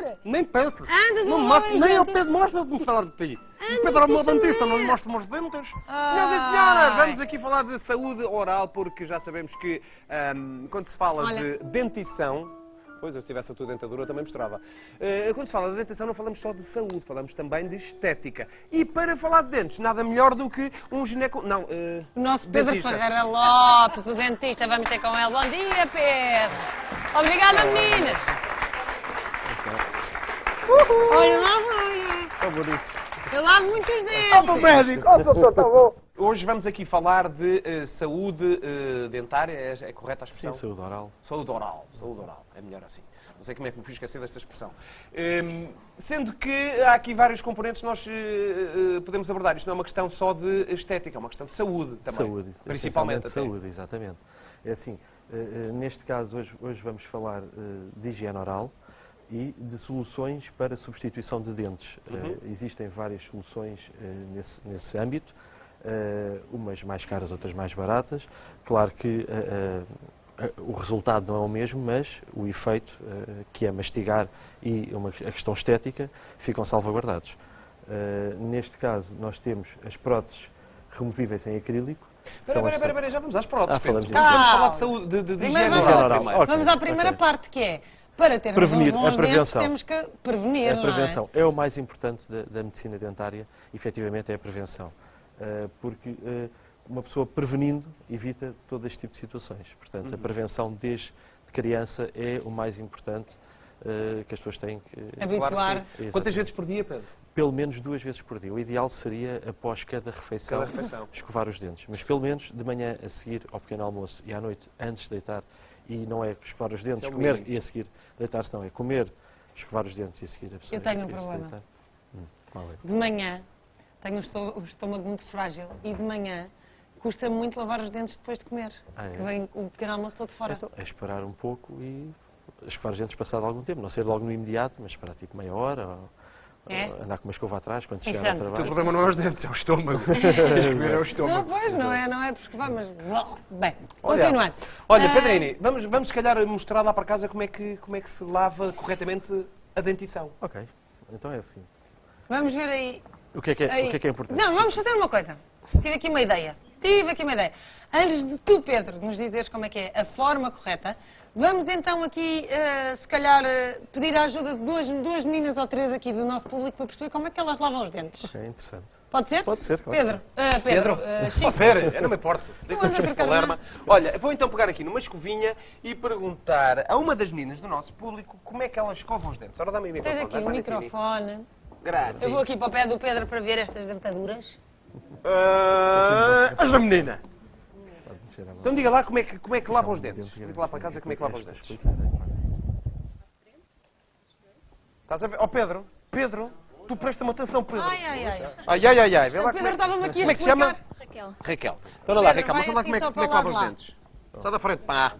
ver? Nem pensa. Anda, Não não mostra, vai nem ao ver. Pedro mostra-me falar de ti. Anda, O Pedro é o meu deixa-me dentista, não lhe ver. mostro os dentes. Ai. Senhoras e senhores, vamos aqui falar de saúde oral, porque já sabemos que quando se fala Olha. de dentição, pois eu se tivesse a tua dentadura eu também misturava. Quando se fala de dentição não falamos só de saúde, falamos também de estética. E para falar de dentes, nada melhor do que um ginecólogo... Não, O nosso Pedro dentista. Ferreira Lopes, o dentista, vamos ter com ele. Bom dia, Pedro. Obrigada, meninas. Olha, lá vai. Tão bonitos. Eu lavo muitos dentes. Ó, meu médico! Ó, doutor, tá bom! Hoje vamos aqui falar de saúde dentária, é correta a expressão? Sim, saúde oral. Saúde oral, é melhor assim. Não sei como é que me fui esquecer desta expressão. Sendo que há aqui vários componentes que nós podemos abordar. Isto não é uma questão só de estética, é uma questão de saúde também. Saúde. Principalmente até. Saúde, exatamente. É assim, neste caso, hoje vamos falar de higiene oral e de soluções para substituição de dentes. Existem várias soluções nesse âmbito, umas mais caras, outras mais baratas. Claro que o resultado não é o mesmo, mas o efeito, que é mastigar e a questão estética, ficam salvaguardados. Neste caso, nós temos as próteses removíveis em acrílico. Espera, já vamos às próteses, Pedro. falamos disso. Vamos falar de saúde, de Primeiro higiene vamos oral ao- primeiro. Ok, Vamos à primeira ok. parte, que é, para termos Prevenir, uns a bons prevenção. dentes, temos que prevenir, A prevenção é o mais importante da medicina dentária, efetivamente é a prevenção. Porque uma pessoa prevenindo evita todo este tipo de situações. Portanto, a prevenção desde criança é o mais importante que as pessoas têm que... não é? Habituar. Claro que sim. Exatamente. Quantas vezes por dia, Pedro? Pelo menos 2 vezes por dia. O ideal seria, após cada refeição, escovar os dentes. Mas pelo menos de manhã a seguir ao pequeno almoço e à noite antes de deitar. E não é escovar os dentes, Isso é o comer mínimo. e a seguir deitar-se, não. É comer, escovar os dentes e a seguir a pessoa Eu tenho um ir-se problema. deitar. Qual é? De manhã, tenho o estômago muito frágil e de manhã custa muito lavar os dentes depois de comer. Ah, é? Que vem o pequeno almoço todo fora. Então, é esperar um pouco e escovar os dentes passado algum tempo. Não ser logo no imediato, mas esperar tipo meia hora. É? Ou andar com uma escova atrás quando Isso chegar ao antes. O teu trabalho. problema não é os dentes, é o estômago. Tens que ver é o Não, estômago. pois, não é por escovar, mas... Bem, Olha, continuando. Olha, Ah, Pedrini, vamos se calhar mostrar lá para casa como é que se lava corretamente a dentição. Ok, então é assim. Vamos ver aí. O que é que é, aí. o que é importante? Não, vamos fazer uma coisa. Tive aqui uma ideia. Antes de tu, Pedro, nos dizeres como é que é a forma correta, vamos então aqui, se calhar, pedir a ajuda de duas meninas ou três aqui do nosso público para perceber como é que elas lavam os dentes. Ok, interessante. Pode ser? Pode ser, claro. Pedro, Chico. Pode ser, eu não me importo. Não andas a trocar Palerma. Olha, vou então pegar aqui numa escovinha e perguntar a uma das meninas do nosso público como é que elas escovam os dentes. Ora, dá-me o Tens microfone. aqui o vai, Valentina. microfone. Grátis. Eu vou aqui para o pé do Pedro para ver estas dentaduras. Ajuda a menina. Pode mexer a mão. Então diga lá como é que lava os dentes. Diga lá para casa como é que lava os dentes. Estás a ver? Ó Pedro, tu presta-me atenção, Pedro. Ai. Ai. Vê O lá Pedro estava-me aqui a como é que se chama? explicar. Raquel. Então olha lá, Pedro, Raquel, vai mostra lá assim como é só que para o lava lado os lá. dentes. Sai da frente, pá.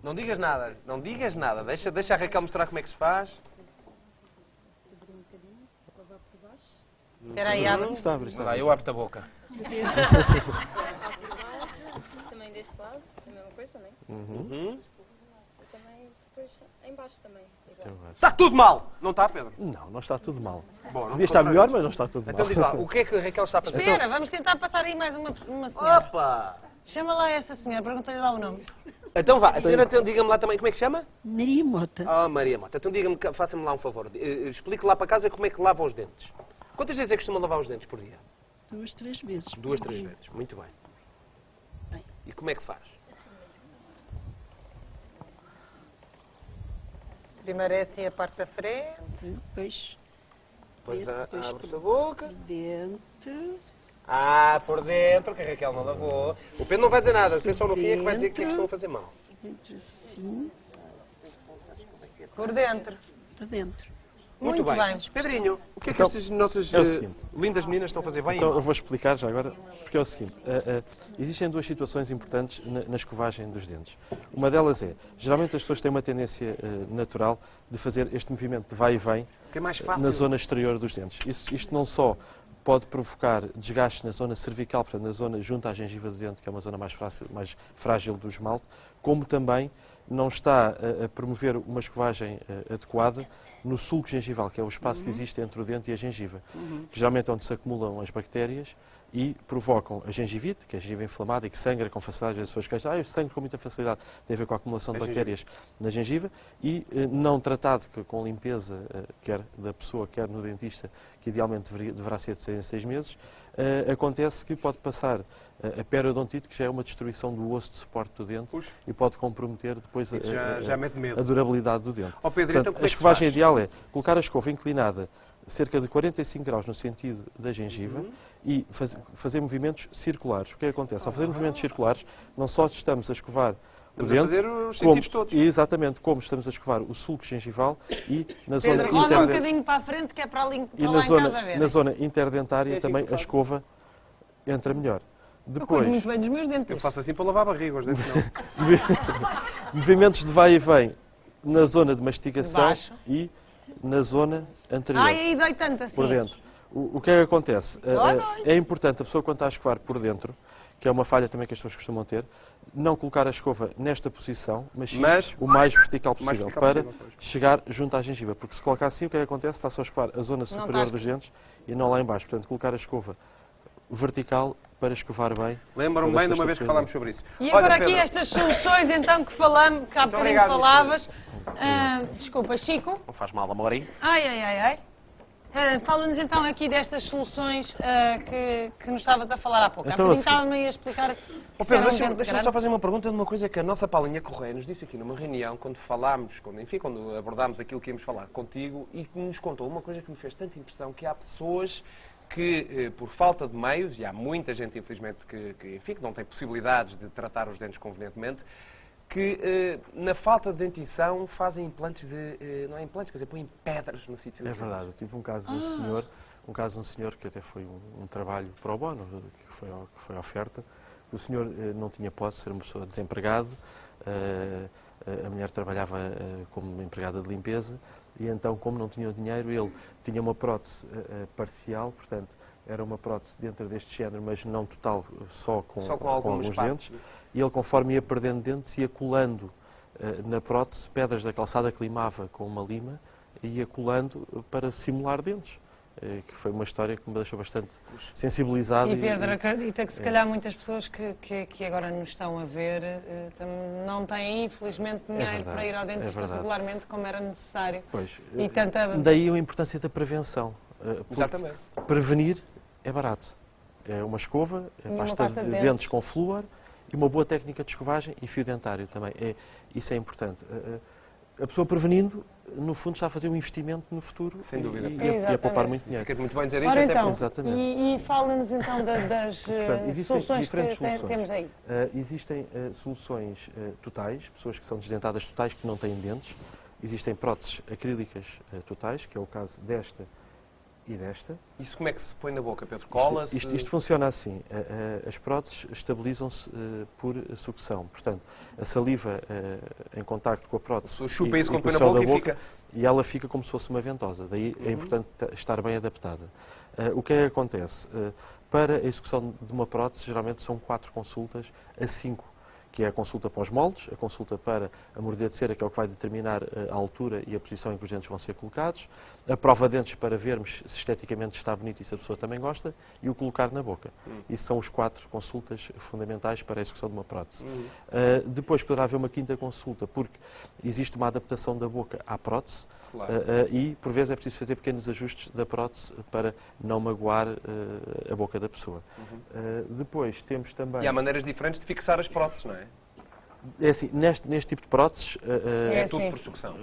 Não digas nada. Deixa a Raquel mostrar como é que se faz. Espera aí, abre. Está a abrir, está a Vai, abrir. eu abro-te a boca. Também deste lado, a mesma coisa, né? Uhum. E também depois em baixo também. Igual. Eu acho. Está tudo mal! Não está, Pedro? Não está tudo mal. Bom, não Podia estar contra melhor, isso. mas não está tudo mal. Então diz lá, o que é que a Raquel está a fazer? Espera, vamos tentar passar aí mais uma senhora. Opa! Chama lá essa senhora, pergunta-lhe lá o nome. Então vá, a senhora então, diga-me lá também como é que se chama? Maria Mota. Ah, Maria Mota. Então diga-me, faça-me lá um favor. Explique lá para casa como é que lava os dentes. Quantas vezes é que costuma lavar os dentes por dia? 2, 3 vezes. 2, 3 vezes. Muito bem. Bem. E como é que faz? Primeiro é assim a parte da frente. Depois Depois Depois abre-se a boca. por dentro. Ah, por dentro, que a Raquel não lavou. O Pedro não vai dizer nada. Depois só no fim é que vai dizer que é que estão a fazer mal. Dentro assim. Por dentro. Para dentro. Muito bem. Pedrinho, o que é que Então, estas nossas é o seguinte. lindas meninas estão a fazer bem? Então eu vou explicar já agora, porque é o seguinte, existem duas situações importantes na escovagem dos dentes. Uma delas é, geralmente as pessoas têm uma tendência natural de fazer este movimento de vai e vem Que é mais fácil. na zona exterior dos dentes. Isto não só pode provocar desgaste na zona cervical, portanto na zona junto à gengiva do dente, que é uma zona mais frágil do esmalte, como também não está a promover uma escovagem adequada no sulco gengival, que é o espaço que existe entre o dente e a gengiva, que geralmente é onde se acumulam as bactérias e provocam a gengivite, que é a gengiva inflamada e que sangra com facilidade. Às vezes as pessoas queixam, eu sangro com muita facilidade, tem a ver com a acumulação de bactérias na gengiva e não tratado com limpeza, quer da pessoa, quer no dentista, que idealmente deverá ser de 6 em 6 meses, acontece que pode passar a periodontite, que já é uma destruição do osso de suporte do dente. Puxa. E pode comprometer depois Já mete medo. a durabilidade do dente. Ó Pedro, Portanto, então como é a que se escovagem faz? ideal é colocar a escova inclinada cerca de 45 graus no sentido da gengiva e fazer movimentos circulares. O que é que acontece? Ao fazer movimentos circulares, não só estamos a escovar o Estamos a dente, fazer os sentidos todos. exatamente, como estamos a escovar o sulco gengival e na zona Pedro, roda um interdentária. bocadinho para a frente, que é para, ali, E para na lá em zona, casa ver. na zona interdentária É assim também que eu a escova entra melhor. Eu cuido Depois, muito bem dos meus Eu dentes. faço assim para lavar a barriga, os dentes não. movimentos de vai e vem na zona de mastigação Baixo. e na zona anterior. Ai, aí dói tanto assim. Por dentro. O que é que acontece? Dói. É importante a pessoa, quando está a escovar por dentro, que é uma falha também que as pessoas costumam ter, não colocar a escova nesta posição, mas sim o mais vertical possível, vertical para possível, pois. chegar junto à gengiva. Porque se colocar assim, o que é que acontece? Está só a escovar a zona superior está dos dentes e não lá em baixo. Portanto, colocar a escova vertical para escovar bem. Lembram-me toda bem de esta uma vez que estrutura. falámos sobre isso. E Olha, agora aqui Pedro, estas soluções então que falamos, que há bocadinho obrigado, falavas. Desculpa, Chico. Não faz mal, Amorim. Ai, ai, ai, ai. Fala-nos então aqui destas soluções que nos estavas a falar há pouco. Então, Há bocadinho assim, estava-me a explicar que Ó isso Pedro, era um deixa-me dente deixa-me grande. só fazer uma pergunta de uma coisa que a nossa Paulinha Correia nos disse aqui numa reunião, quando falámos, quando abordámos aquilo que íamos falar contigo, e que nos contou uma coisa que me fez tanta impressão, que há pessoas que, por falta de meios, e há muita gente, infelizmente, que não tem possibilidades de tratar os dentes convenientemente, que na falta de dentição fazem implantes de... não é implantes, quer dizer, põem pedras no sítio É dos dentes. verdade, eu tive um caso de um senhor que até foi um trabalho pro bono, que foi oferta. O senhor não tinha posse, era uma pessoa desempregado, a mulher trabalhava como empregada de limpeza e então, como não tinha dinheiro, ele tinha uma prótese parcial, portanto, era uma prótese dentro deste género, mas não total, só com alguns partes. dentes. E ele, conforme ia perdendo dentes, ia colando na prótese pedras da calçada que limava com uma lima e ia colando para simular dentes. Que foi uma história que me deixou bastante sensibilizado. E Pedro, acredita que se calhar muitas pessoas que agora nos estão a ver não têm, infelizmente, dinheiro verdade, para ir ao dentista verdade. regularmente como era necessário. Pois, E tanta... daí a importância da prevenção. Porque Exatamente. prevenir é barato. É uma escova, é E uma pasta pasta de de dentes com flúor e uma boa técnica de escovagem e fio dentário também. Isso é importante. A pessoa prevenindo, no fundo, está a fazer um investimento no futuro Sem dúvida. e a poupar muito dinheiro. Fica muito bem dizer isso, Ora até então, porque... Exatamente. e fala-nos então das Portanto, existem soluções que diferentes soluções. temos aí. Existem soluções totais, pessoas que são desdentadas totais que não têm dentes. Existem próteses acrílicas totais, que é o caso desta e desta. Isso como é que se põe na boca, Pedro? Cola-se? Isto funciona assim. As próteses estabilizam-se por sucção. Portanto, a saliva em contacto com a prótese Se chupa isso e quando com põe o na céu boca da e fica... e ela fica como se fosse uma ventosa. Daí é importante estar bem adaptada. O que é que acontece? Para a execução de uma prótese, geralmente são 4 consultas a 5, que é a consulta para os moldes, a consulta para a mordida de cera, que é o que vai determinar a altura e a posição em que os dentes vão ser colocados, a prova de dentes para vermos se esteticamente está bonito e se a pessoa também gosta, e o colocar na boca. Isso são os 4 consultas fundamentais para a execução de uma prótese. Depois poderá haver uma 5ª consulta, porque existe uma adaptação da boca à prótese, Claro. e por vezes é preciso fazer pequenos ajustes da prótese para não magoar a boca da pessoa. Depois temos também... E há maneiras diferentes de fixar as próteses, não é? É assim, neste tipo de próteses É tudo sim. por sucção.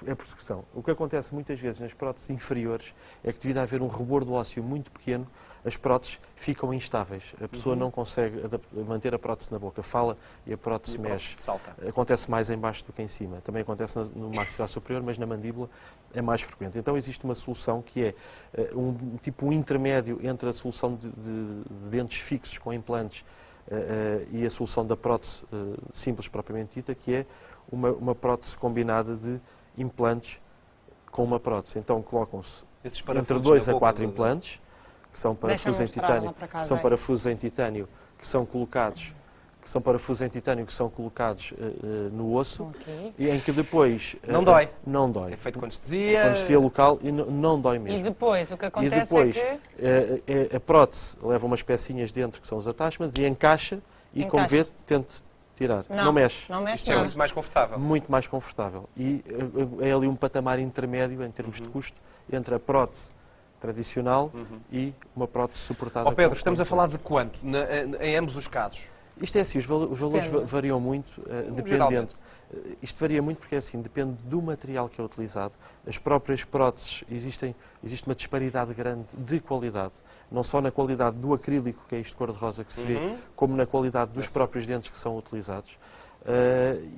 é por sucção. O que acontece muitas vezes nas próteses inferiores é que, devido a haver um rebordo ósseo muito pequeno, as próteses ficam instáveis. A pessoa não consegue manter a prótese na boca, fala e a prótese E a mexe. prótese salta. Acontece mais em baixo do que em cima. Também acontece no maxilar superior, mas na mandíbula é mais frequente. Então existe uma solução que é um intermédio entre a solução de dentes fixos com implantes e a solução da prótese simples propriamente dita, que é uma prótese combinada de implantes com uma prótese. Então colocam-se Esses entre parafusos 2 na a boca 4 do- implantes, que são Deixa-me parafusos em mostrar titânio, lá para casa, são aí. parafusos em titânio que são colocados que são parafusos em titânio que são colocados no osso Ok. e em que depois... Não dói. Não dói. É feito com anestesia. Anestesia local e não dói mesmo. E depois, o que E acontece depois, é que... a prótese leva umas pecinhas dentro que são os attachments e encaixa e, como Encaixa. vê, tente tirar. Não mexe. Não mexe Isto é nada. muito mais confortável. Muito mais confortável. E é ali um patamar intermédio, em termos de custo, entre a prótese tradicional e uma prótese suportada. Ó Pedro, com estamos a implantes. falar de quanto em ambos os casos? Isto é assim, os valores Depende. variam muito, dependendo. Geralmente. Isto varia muito porque é assim, depende do material que é utilizado. As próprias próteses, existe uma disparidade grande de qualidade. Não só na qualidade do acrílico, que é isto cor-de-rosa que se vê, como na qualidade dos próprios dentes que são utilizados.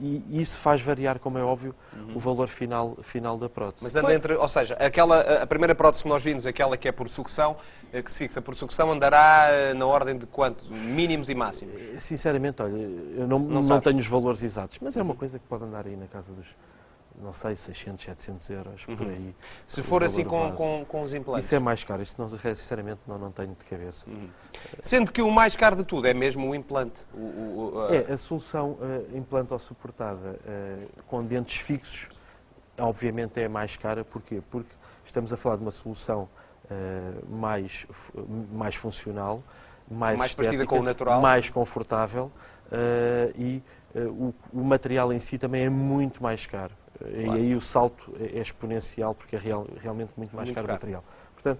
E isso faz variar, como é óbvio, o valor final da prótese. Mas anda entre, ou seja, a primeira prótese que nós vimos, aquela que é por sucção, que se fixa por sucção, andará na ordem de quanto? Mínimos e máximos? Sinceramente, olha, eu não sabes? tenho os valores exatos, mas é uma coisa que pode andar aí na casa dos, não sei, 600, 700 euros, por aí. Se o for valor assim base. com os implantes. Isso é mais caro, isto não, sinceramente não tenho de cabeça. Sendo que o mais caro de tudo é mesmo o implante. A solução implante-suportada com dentes fixos, obviamente é mais cara. Porquê? Porque estamos a falar de uma solução mais funcional, mais parecida estética, com o natural. mais confortável e o material em si também é muito mais caro. E aí o salto é exponencial porque é realmente muito mais caro o material. Portanto,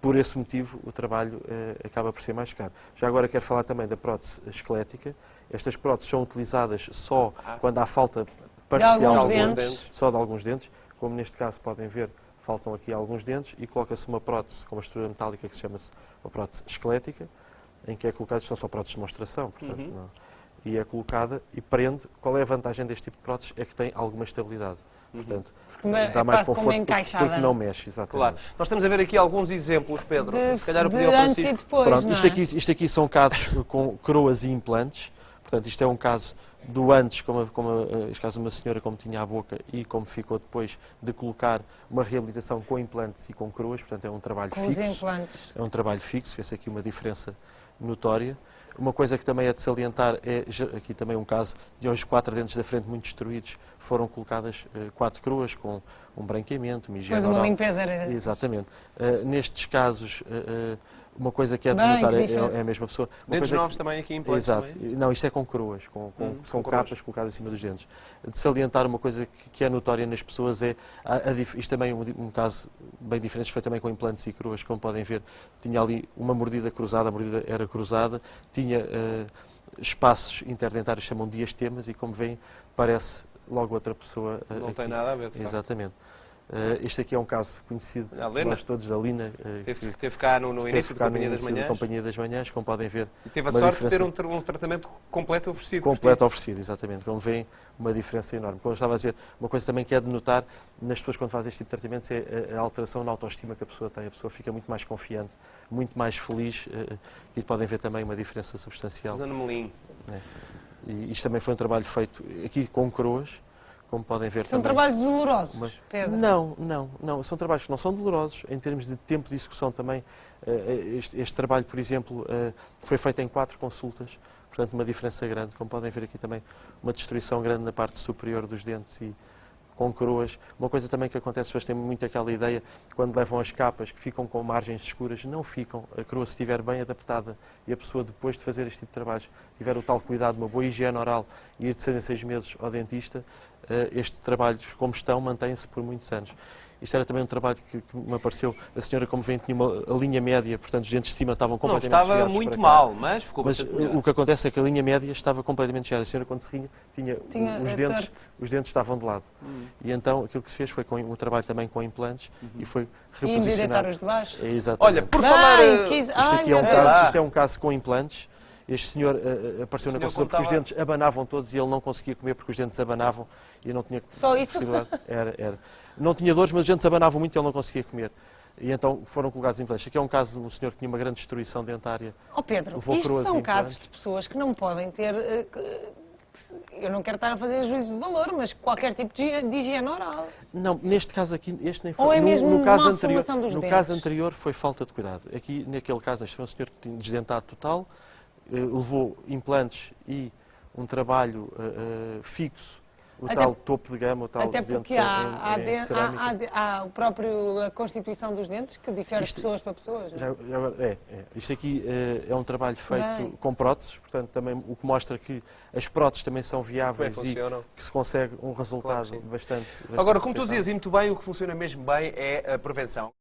por esse motivo, o trabalho acaba por ser mais caro. Já agora quero falar também da prótese esquelética. Estas próteses são utilizadas só quando há falta parcial alguns dentes. só de alguns dentes. Como neste caso podem ver, faltam aqui alguns dentes e coloca-se uma prótese com uma estrutura metálica que se chama uma prótese esquelética, em que é colocada, são só próteses de demonstração, portanto, e é colocada e prende. Qual é a vantagem deste tipo de prótese? É que tem alguma estabilidade. Portanto, dá mais quase como conforto encaixada. porque não mexe, exatamente. Claro. Nós estamos a ver aqui alguns exemplos, Pedro. Se calhar eu de pedi ao antes e Francisco. depois, Pronto, não isto aqui são casos com coroas e implantes. Portanto, isto é um caso do antes, este caso uma senhora como tinha a boca e como ficou depois de colocar uma reabilitação com implantes e com coroas. Portanto, é um trabalho com os fixo. implantes. É um trabalho fixo, vê-se aqui uma diferença notória. Uma coisa que também é de salientar é aqui também um caso de hoje 4 dentes da frente muito destruídos, foram colocadas 4 coroas com um branqueamento, uma higiene Pois uma oral. limpeza era... Exatamente. Nestes casos, uma coisa que é de Bem, notar que diferença. é a mesma pessoa. Uma Dentes coisa novos também aqui implantes Exato. também? Não, isto é com coroas, são coroas. capas colocadas em cima dos dentes. De salientar uma coisa que é notória nas pessoas é, isto também é um caso bem diferente, foi também com implantes e coroas, como podem ver, tinha ali uma mordida cruzada, a mordida era cruzada, tinha espaços interdentários, chamam de diastemas, e como veem, parece logo outra pessoa. Não aqui. tem nada a ver, de facto. Exatamente. Este aqui é um caso conhecido A de Lena? nós todos, da Lina. Teve cá no Teve início da cá no Companhia das início da Manhãs. Companhia das Manhãs, como podem ver. E teve a uma sorte de ter diferença um tratamento completo oferecido. por ti. completo oferecido, exatamente. Como veem, uma diferença enorme. Como eu estava a dizer, uma coisa também que é de notar nas pessoas quando fazem este tipo de tratamentos é a alteração na autoestima que a pessoa tem. A pessoa fica muito mais confiante, muito mais feliz e podem ver também uma diferença substancial. Susana Melim. E isto também foi um trabalho feito aqui com coroas, como podem ver São também. trabalhos dolorosos, Mas- Pedro. Não. São trabalhos que não são dolorosos. Em termos de tempo de execução também, este trabalho, por exemplo, foi feito em 4 consultas. Portanto, uma diferença grande. Como podem ver aqui também, uma destruição grande na parte superior dos dentes e com coroas. Uma coisa também que acontece, as pessoas têm muito aquela ideia, quando levam as capas, que ficam com margens escuras. Não ficam. A coroa, se estiver bem adaptada e a pessoa, depois de fazer este tipo de trabalhos, tiver o tal cuidado, uma boa higiene oral e ir de 6 em 6 meses ao dentista, estes trabalhos, como estão, mantêm-se por muitos anos. Isto era também um trabalho que me apareceu. A senhora, como vem, tinha a linha média, portanto, os dentes de cima estavam Não completamente estava desviados muito para cá. mal, mas ficou Mas bastante melhor. o que acontece é que a linha média estava completamente desviada. A senhora, quando se rinha, Tinha os dentes estavam de lado. E então aquilo que se fez foi com um trabalho também com implantes e foi E endireitar reposicionar. os de baixo. Exatamente. Olha, por Bem, falar... quis- Isto Ai, aqui é um meu Deus. caso, isto é um caso com implantes. Este senhor apareceu O na senhor consulta porque os contava- dentes abanavam todos e ele não conseguia comer porque os dentes abanavam e não tinha Só isso? possibilidade. Era. Não tinha dores, mas os dentes abanavam muito e ele não conseguia comer. E então foram colocados implantes. Aqui é um caso de um senhor que tinha uma grande destruição dentária. Ó Pedro, Levou isto coroas são e casos implantes. de pessoas que não podem ter... eu não quero estar a fazer juízo de valor, mas qualquer tipo de higiene oral. Não, neste caso aqui, este nem foi. Ou é mesmo no caso má anterior, formação dos no dentes? caso anterior foi falta de cuidado. Aqui, naquele caso, este foi um senhor que tinha desdentado total, levou implantes e um trabalho fixo, o Até- tal topo de gama, o tal Até dente porque em cerâmica. há o próprio a constituição dos dentes que difere de Isto- pessoas para pessoas. Não é? Isto aqui é um trabalho feito Bem. com próteses, portanto também o que mostra que as próteses também são viáveis e funcionam. que se consegue um resultado Claro que sim. bastante Agora, como tu aceitável. dizias, e muito bem, o que funciona mesmo bem é a prevenção.